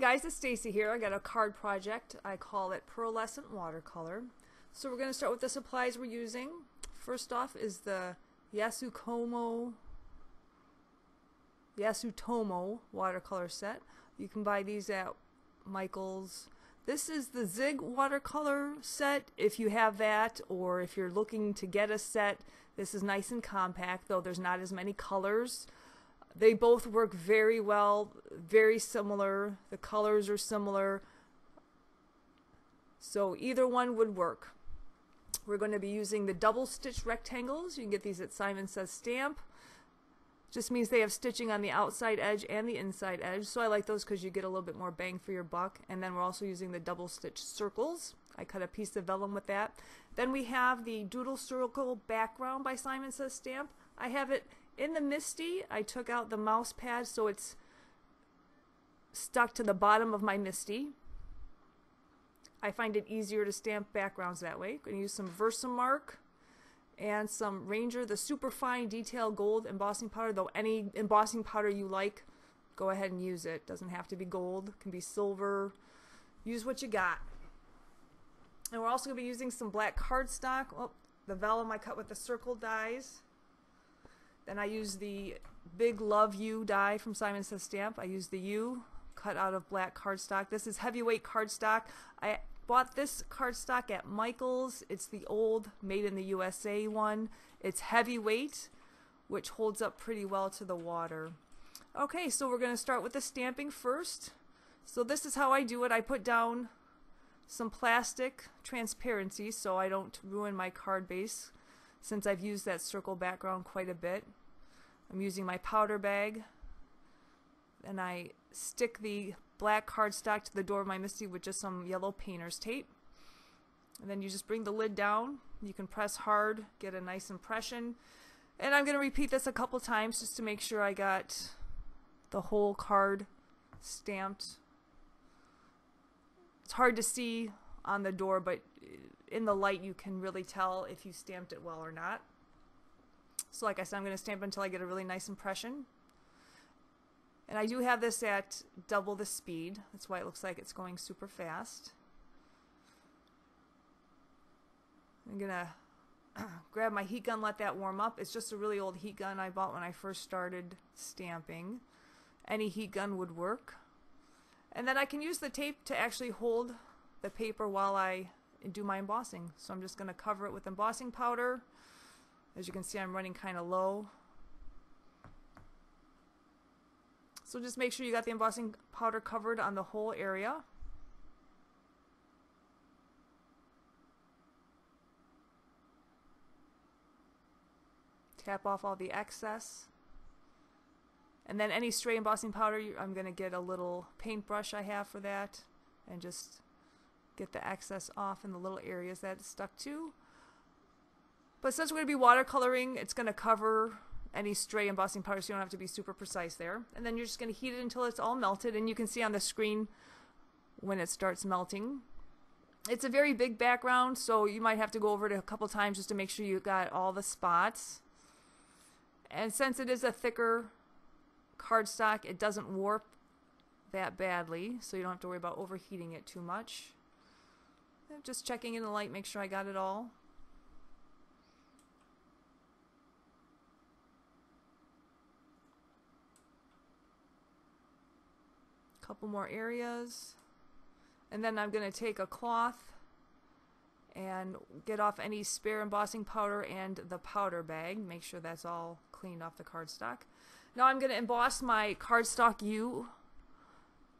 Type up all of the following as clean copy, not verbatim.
guys, it's Stacy here. I got a card project. I call it Pearlescent Watercolor. So we're going to start with the supplies we're using. First off is the Yasutomo watercolor set. You can buy these at Michael's. This is the Zig watercolor set if you have that, or if you're looking to get a set. This is nice and compact, though there's not as many colors. They both work very well, very similar. The colors are similar. So either one would work. We're going to be using the double stitch rectangles. You can get these at Simon Says Stamp. Just means they have stitching on the outside edge and the inside edge. So I like those because you get a little bit more bang for your buck. And then we're also using the double stitch circles. I cut a piece of vellum with that. Then we have the doodle circle background by Simon Says Stamp. I have it in the MISTI. I took out the mouse pad so it's stuck to the bottom of my MISTI. I find it easier to stamp backgrounds that way. I'm going to use some Versamark and some Ranger, the Superfine Detail Gold embossing powder. Though any embossing powder you like, go ahead and use it. Doesn't have to be gold. It can be silver. Use what you got. And we're also going to be using some black cardstock. Oh, the vellum I cut with the circle dies. Then I use the Big Love You die from Simon Says Stamp. I use the U cut out of black cardstock. This is heavyweight cardstock. I bought this cardstock at Michael's. It's the old Made in the USA one. It's heavyweight, which holds up pretty well to the water. Okay, so we're going to start with the stamping first. So this is how I do it. I put down some plastic transparency so I don't ruin my card base, since I've used that circle background quite a bit. I'm using my powder bag, and I stick the black cardstock to the door of my MISTI with just some yellow painter's tape. And then you just bring the lid down. You can press hard, get a nice impression. And I'm going to repeat this a couple times just to make sure I got the whole card stamped. It's hard to see on the door, but in the light you can really tell if you stamped it well or not. So like I said, I'm going to stamp until I get a really nice impression. And I do have this at double the speed. That's why it looks like it's going super fast. I'm going to grab my heat gun, let that warm up. It's just a really old heat gun I bought when I first started stamping. Any heat gun would work. And then I can use the tape to actually hold the paper while I do my embossing. So I'm just going to cover it with embossing powder. As you can see, I'm running kind of low. So just make sure you got the embossing powder covered on the whole area. Tap off all the excess. And then any stray embossing powder, I'm going to get a little paintbrush I have for that and just get the excess off in the little areas that it's stuck to. But since we're going to be watercoloring, it's going to cover any stray embossing powder, so you don't have to be super precise there. And then you're just going to heat it until it's all melted, and you can see on the screen when it starts melting. It's a very big background, so you might have to go over it a couple times just to make sure you got all the spots. And since it is a thicker cardstock, it doesn't warp that badly, so you don't have to worry about overheating it too much. And just checking in the light, make sure I got it all. Couple more areas, and then I'm going to take a cloth and get off any spare embossing powder and the powder bag. Make sure that's all cleaned off the cardstock. Now I'm going to emboss my cardstock U.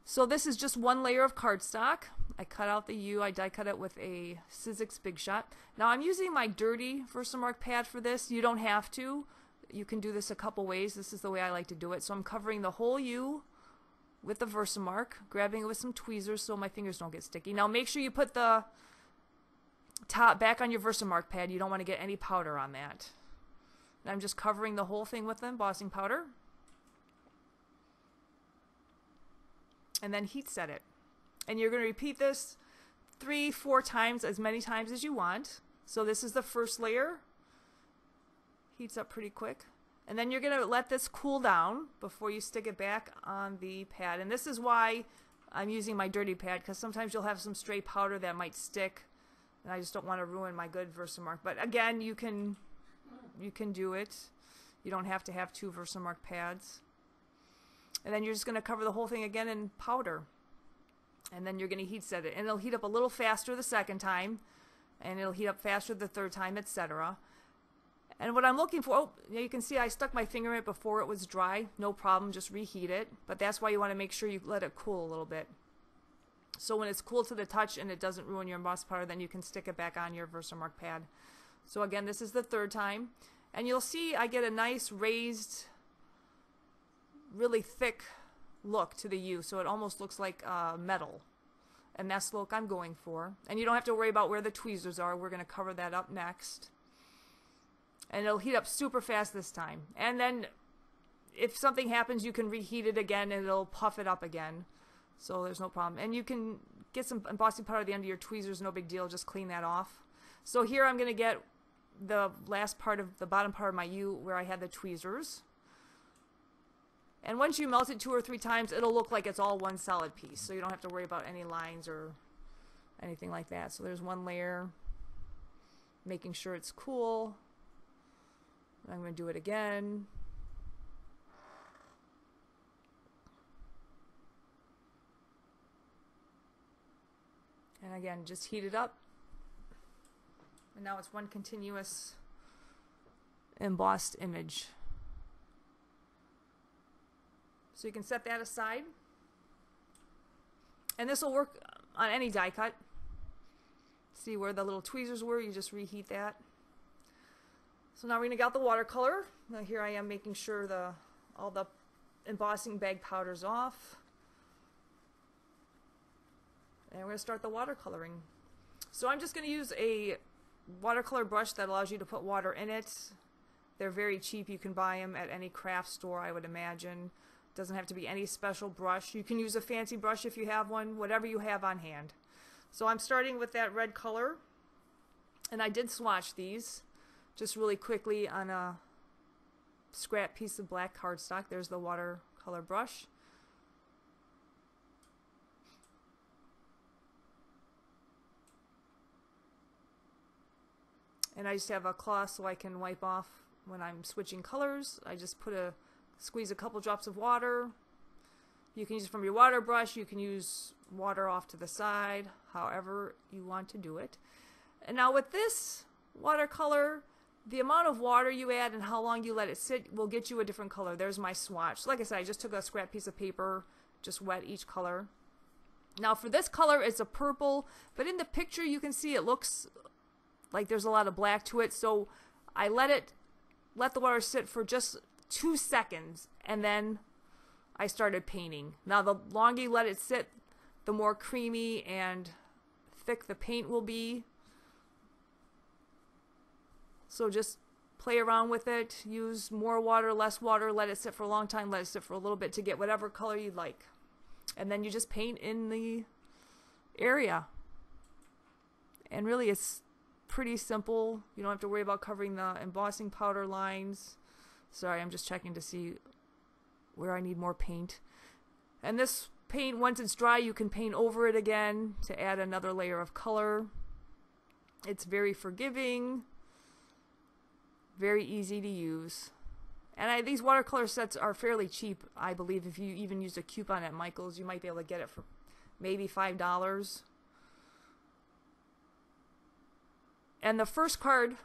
So this is just one layer of cardstock. I cut out the U. I die cut it with a Sizzix Big Shot. Now I'm using my dirty Versamark pad for this. You don't have to. You can do this a couple ways. This is the way I like to do it. So I'm covering the whole U with the Versamark, grabbing it with some tweezers so my fingers don't get sticky. Now make sure you put the top back on your Versamark pad. You don't want to get any powder on that. And I'm just covering the whole thing with the embossing powder. And then heat set it. And you're going to repeat this 3-4 times, as many times as you want. So this is the first layer. Heats up pretty quick. And then you're going to let this cool down before you stick it back on the pad. And this is why I'm using my dirty pad because sometimes you'll have some stray powder that might stick, and I just don't want to ruin my good Versamark. But again, you can do it. You don't have to have 2 Versamark pads. And then you're just going to cover the whole thing again in powder. And then you're going to heat set it. And it'll heat up a little faster the second time, and it'll heat up faster the third time, etc. And what I'm looking for, oh, you can see I stuck my finger in it before it was dry. No problem, just reheat it. But that's why you want to make sure you let it cool a little bit. So when it's cool to the touch and it doesn't ruin your embossed powder, then you can stick it back on your Versamark pad. So again, this is the third time. And you'll see I get a nice raised, really thick look to the U. So it almost looks like metal. And that's the look I'm going for. And you don't have to worry about where the tweezers are. We're going to cover that up next. And it'll heat up super fast this time. And then if something happens, you can reheat it again and it'll puff it up again. So there's no problem. And you can get some embossing powder at the end of your tweezers, no big deal, just clean that off. So here I'm going to get the last part of the bottom part of my U where I had the tweezers. And once you melt it 2 or 3 times, it'll look like it's all one solid piece. So you don't have to worry about any lines or anything like that. So there's one layer, making sure it's cool. I'm going to do it again. And again, just heat it up. And now it's one continuous embossed image. So you can set that aside. And this will work on any die cut. See where the little tweezers were, you just reheat that. So now we're going to get out the watercolor. Now here I am making sure all the embossing bag powder's off. And we're going to start the watercoloring. So I'm just going to use a watercolor brush that allows you to put water in it. They're very cheap. You can buy them at any craft store, I would imagine. Doesn't have to be any special brush. You can use a fancy brush if you have one, whatever you have on hand. So I'm starting with that red color. And I did swatch these just really quickly on a scrap piece of black cardstock. There's the watercolor brush. And I just have a cloth so I can wipe off when I'm switching colors. I just squeeze a couple drops of water. You can use it from your water brush. You can use water off to the side, however you want to do it. And now with this watercolor, the amount of water you add and how long you let it sit will get you a different color. There's my swatch. So like I said, I just took a scrap piece of paper, just wet each color. Now for this color, it's a purple, but in the picture you can see it looks like there's a lot of black to it. So I let the water sit for just 2 seconds, and then I started painting. Now the longer you let it sit, the more creamy and thick the paint will be. So just play around with it, use more water, less water, let it sit for a long time, let it sit for a little bit to get whatever color you'd like. And then you just paint in the area. And really it's pretty simple. You don't have to worry about covering the embossing powder lines. Sorry, I'm just checking to see where I need more paint. And this paint, once it's dry, you can paint over it again to add another layer of color. It's very forgiving. Very easy to use. And these watercolor sets are fairly cheap, I believe. If you even use a coupon at Michael's, you might be able to get it for maybe $5. And the first card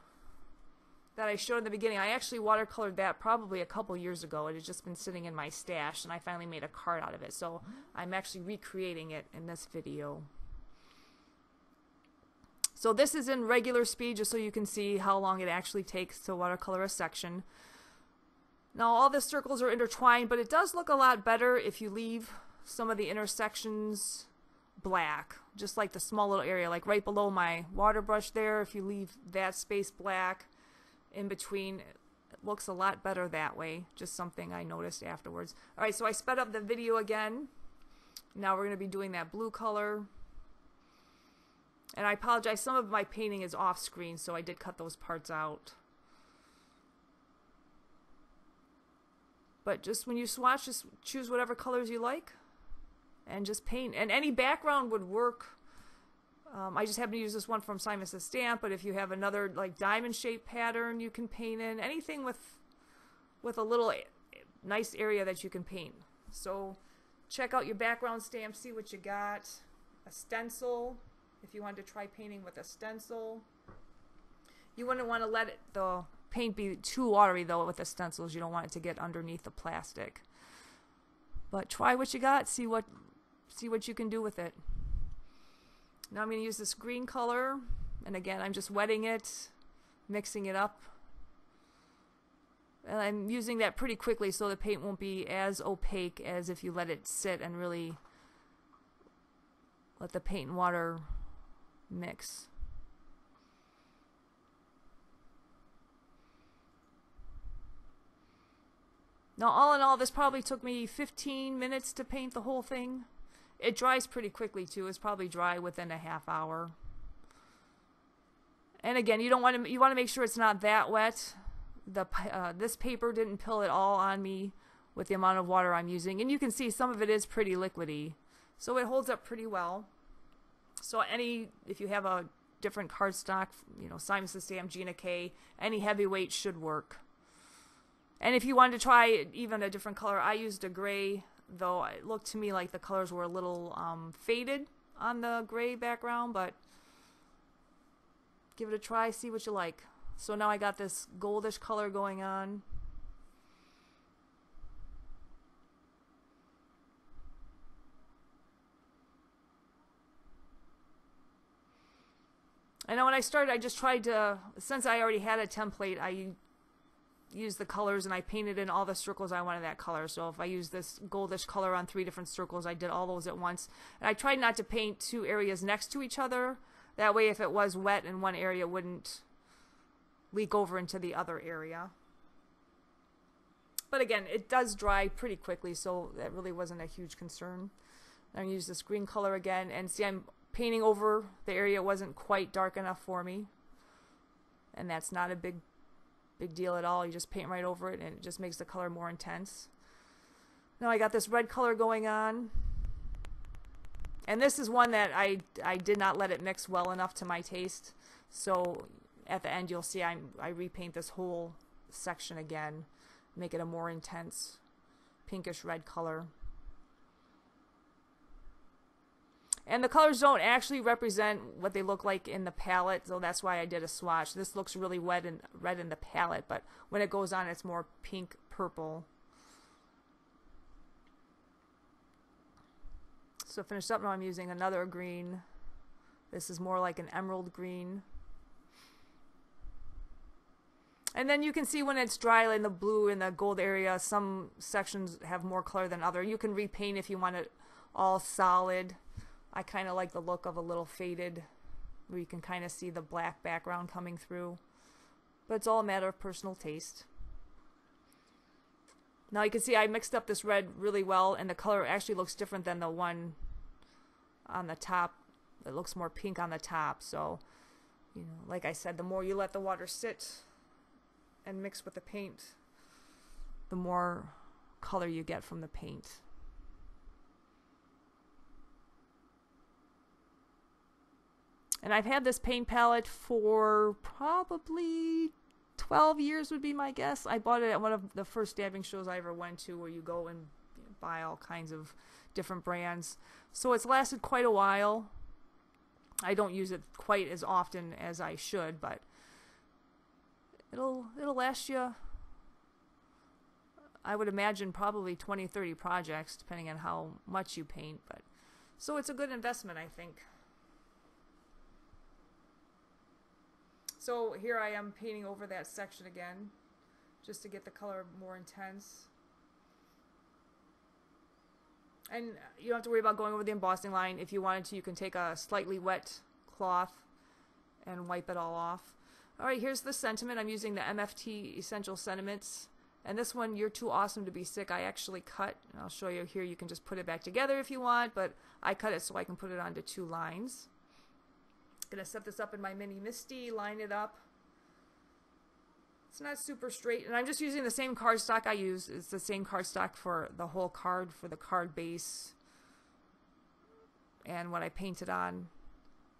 that I showed in the beginning, I actually watercolored that probably a couple years ago. It had just been sitting in my stash, and I finally made a card out of it. So I'm actually recreating it in this video. So this is in regular speed, just so you can see how long it actually takes to watercolor a section. Now all the circles are intertwined, but it does look a lot better if you leave some of the intersections black, just like the small little area, like right below my water brush there. If you leave that space black in between, it looks a lot better that way. Just something I noticed afterwards. Alright, so I sped up the video again. Now we're going to be doing that blue color. And I apologize, some of my painting is off screen, so I did cut those parts out. But just when you swatch, just choose whatever colors you like. and just paint. And any background would work. I just happen to use this one from Simon Says Stamp, but if you have another like diamond shaped pattern you can paint in, anything with a little nice area that you can paint. So check out your background stamp, see what you got. A stencil, if you wanted to try painting with a stencil. You wouldn't want to let the paint be too watery though with the stencils. You don't want it to get underneath the plastic. But try what you got, see what you can do with it. Now I'm going to use this green color, and again I'm just wetting it, mixing it up. And I'm using that pretty quickly so the paint won't be as opaque as if you let it sit and really let the paint and water mix. Now all in all, this probably took me 15 minutes to paint the whole thing. It dries pretty quickly too. It's probably dry within a half hour. And again, you want to make sure it's not that wet. This paper didn't pill at all on me with the amount of water I'm using, and you can see some of it is pretty liquidy, so it holds up pretty well. So if you have a different cardstock, Simon Says Stamp, Gina K, any heavyweight should work. And if you wanted to try even a different color, I used a gray, though it looked to me like the colors were a little faded on the gray background, but give it a try, see what you like. So now I got this goldish color going on. I know when I started, I just tried to, since I already had a template, I used the colors and I painted in all the circles I wanted that color. So if I used this goldish color on 3 different circles, I did all those at once. And I tried not to paint 2 areas next to each other. That way if it was wet in one area, it wouldn't leak over into the other area. But again, it does dry pretty quickly, so that really wasn't a huge concern. I'm going to use this green color again, and see I'm painting over the area it wasn't quite dark enough for me. And that's not a big deal at all. You just paint right over it and it just makes the color more intense. Now I got this red color going on. And this is one that I did not let it mix well enough to my taste. So at the end you'll see I repaint this whole section again, make it a more intense pinkish red color. And the colors don't actually represent what they look like in the palette, so that's why I did a swatch. This looks really red in the palette, but when it goes on it's more pink purple. So finished up, now I'm using another green. This is more like an emerald green. And then you can see when it's dry in the blue and the gold area, some sections have more color than other. You can repaint if you want it all solid. I kind of like the look of a little faded, where you can kind of see the black background coming through. But it's all a matter of personal taste. Now you can see I mixed up this red really well, and the color actually looks different than the one on the top. It looks more pink on the top. So, like I said, the more you let the water sit and mix with the paint, the more color you get from the paint. And I've had this paint palette for probably 12 years would be my guess. I bought it at one of the first stamping shows I ever went to, where you go and buy all kinds of different brands. So it's lasted quite a while. I don't use it quite as often as I should, but it'll last you, I would imagine, probably 20, 30 projects, depending on how much you paint. But so it's a good investment, I think. So here I am painting over that section again, just to get the color more intense. And you don't have to worry about going over the embossing line. If you wanted to, you can take a slightly wet cloth and wipe it all off. Alright, here's the sentiment. I'm using the MFT Essential Sentiments. And this one, You're Too Awesome to Be Sick, I actually cut. And I'll show you here. You can just put it back together if you want, but I cut it so I can put it onto 2 lines. Gonna set this up in my mini MISTI, line it up. It's not super straight, and I'm just using the same cardstock I use. It's the same cardstock for the whole card, for the card base, and what I painted on,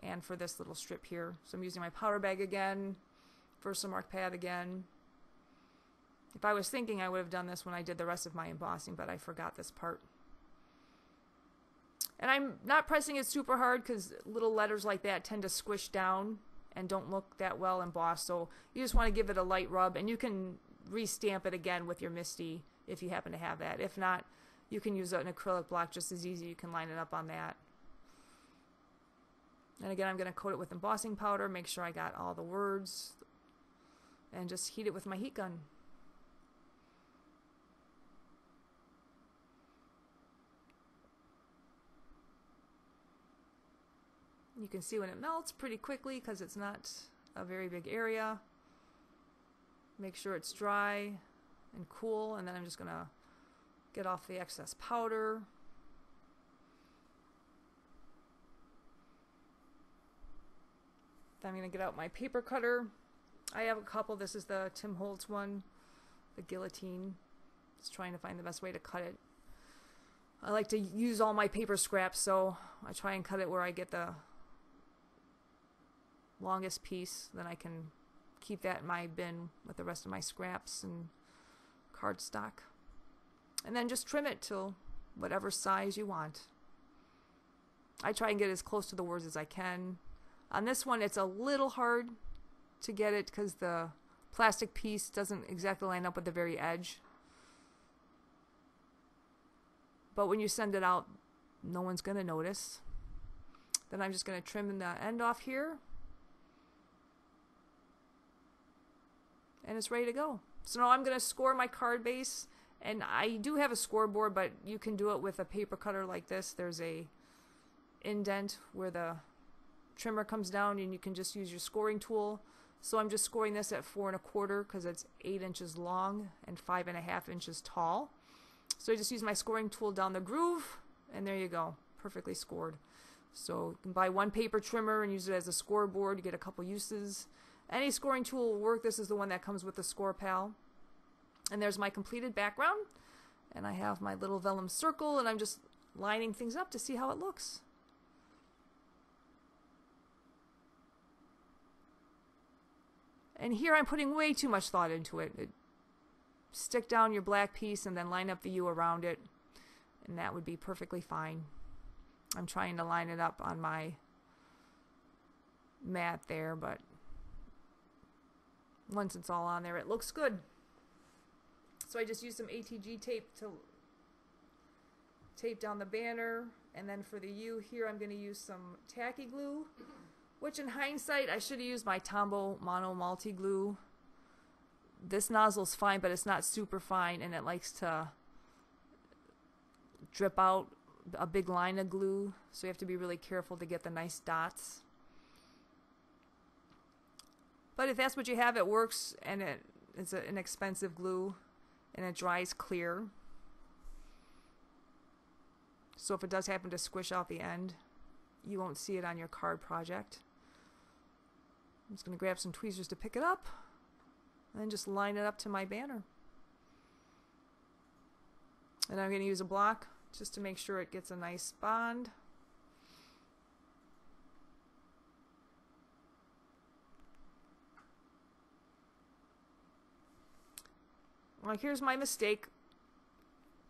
and for this little strip here. So I'm using my powder bag again, Versamark pad again. If I was thinking, I would have done this when I did the rest of my embossing, but I forgot this part. And I'm not pressing it super hard because little letters like that tend to squish down and don't look that well embossed. So you just want to give it a light rub, and you can re-stamp it again with your MISTI if you happen to have that. If not, you can use an acrylic block just as easy. You can line it up on that. And again, I'm going to coat it with embossing powder, make sure I got all the words, and just heat it with my heat gun. You can see when it melts pretty quickly because it's not a very big area. Make sure it's dry and cool, and then I'm just going to get off the excess powder. Then I'm going to get out my paper cutter. I have a couple. This is the Tim Holtz one, the guillotine. Just trying to find the best way to cut it. I like to use all my paper scraps, so I try and cut it where I get the longest piece. Then I can keep that in my bin with the rest of my scraps and cardstock. And then just trim it to whatever size you want. I try and get as close to the words as I can. On this one, it's a little hard to get it because the plastic piece doesn't exactly line up with the very edge. But when you send it out, no one's going to notice. Then I'm just going to trim the end off here. And it's ready to go. So now I'm going to score my card base. And I do have a scoreboard, but you can do it with a paper cutter like this. There's a indent where the trimmer comes down, and you can just use your scoring tool. So I'm just scoring this at 4 1/4 because it's 8 inches long and 5 1/2 inches tall. So I just use my scoring tool down the groove, and there you go, perfectly scored. So you can buy one paper trimmer and use it as a scoreboard. You get a couple uses. Any scoring tool will work. This is the one that comes with the Score Pal. And there's my completed background. And I have my little vellum circle, and I'm just lining things up to see how it looks. And here I'm putting way too much thought into it. Stick down your black piece and then line up the U around it, and that would be perfectly fine. I'm trying to line it up on my mat there, but once it's all on there, it looks good. So I just used some ATG tape to tape down the banner, and then for the U here I'm going to use some tacky glue, which in hindsight I should have used my Tombow Mono Multi Glue. This nozzle's fine, but it's not super fine, and it likes to drip out a big line of glue, so you have to be really careful to get the nice dots. But if that's what you have, it works, and it's an inexpensive glue, and it dries clear. So if it does happen to squish out the end, you won't see it on your card project. I'm just going to grab some tweezers to pick it up, and then just line it up to my banner. And I'm going to use a block just to make sure it gets a nice bond. Well, here's my mistake.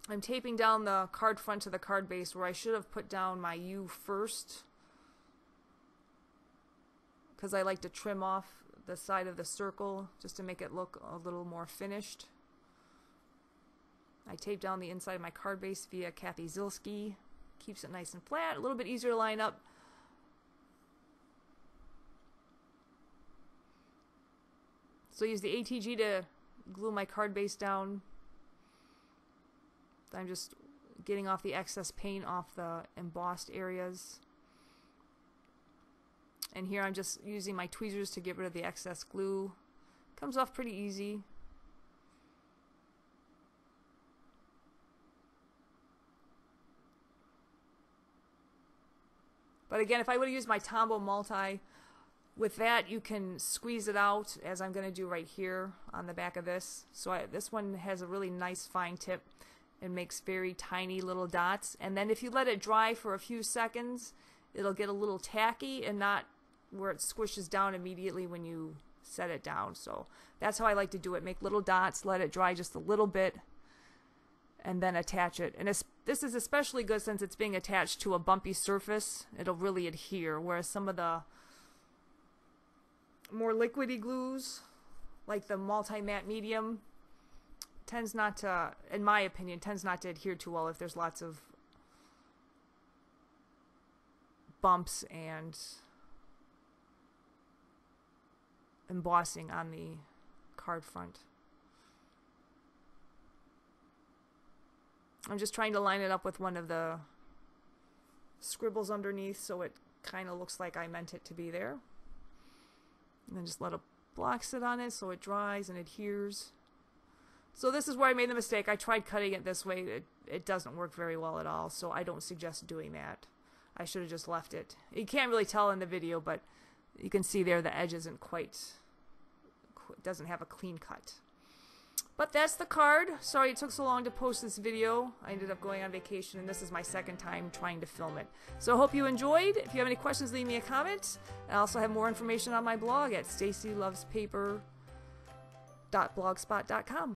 I'm taping down the card front to the card base where I should have put down my U first, because I like to trim off the side of the circle just to make it look a little more finished. I tape down the inside of my card base via Kathy Zilski. Keeps it nice and flat, a little bit easier to line up. So I use the ATG to glue my card base down. I'm just getting off the excess paint off the embossed areas. And here I'm just using my tweezers to get rid of the excess glue. Comes off pretty easy. But again, if I would have used my Tombow Multi, with that you can squeeze it out, as I'm going to do right here on the back of this. So this one has a really nice fine tip and makes very tiny little dots. And then if you let it dry for a few seconds, it'll get a little tacky and not where it squishes down immediately when you set it down. So that's how I like to do it. Make little dots, let it dry just a little bit, and then attach it. And this is especially good since it's being attached to a bumpy surface. It'll really adhere, whereas some of the more liquidy glues, like the multi-matte medium, tends not to, in my opinion, tends not to adhere too well if there's lots of bumps and embossing on the card front. I'm just trying to line it up with one of the scribbles underneath so it kind of looks like I meant it to be there. And then just let a block sit on it so it dries and adheres. So this is where I made the mistake. I tried cutting it this way. It doesn't work very well at all, so I don't suggest doing that. I should have just left it. You can't really tell in the video, but you can see there the edge isn't quite, doesn't have a clean cut. But that's the card. Sorry it took so long to post this video. I ended up going on vacation, and this is my second time trying to film it. So I hope you enjoyed. If you have any questions, leave me a comment. I also have more information on my blog at stacylovespaper.blogspot.com.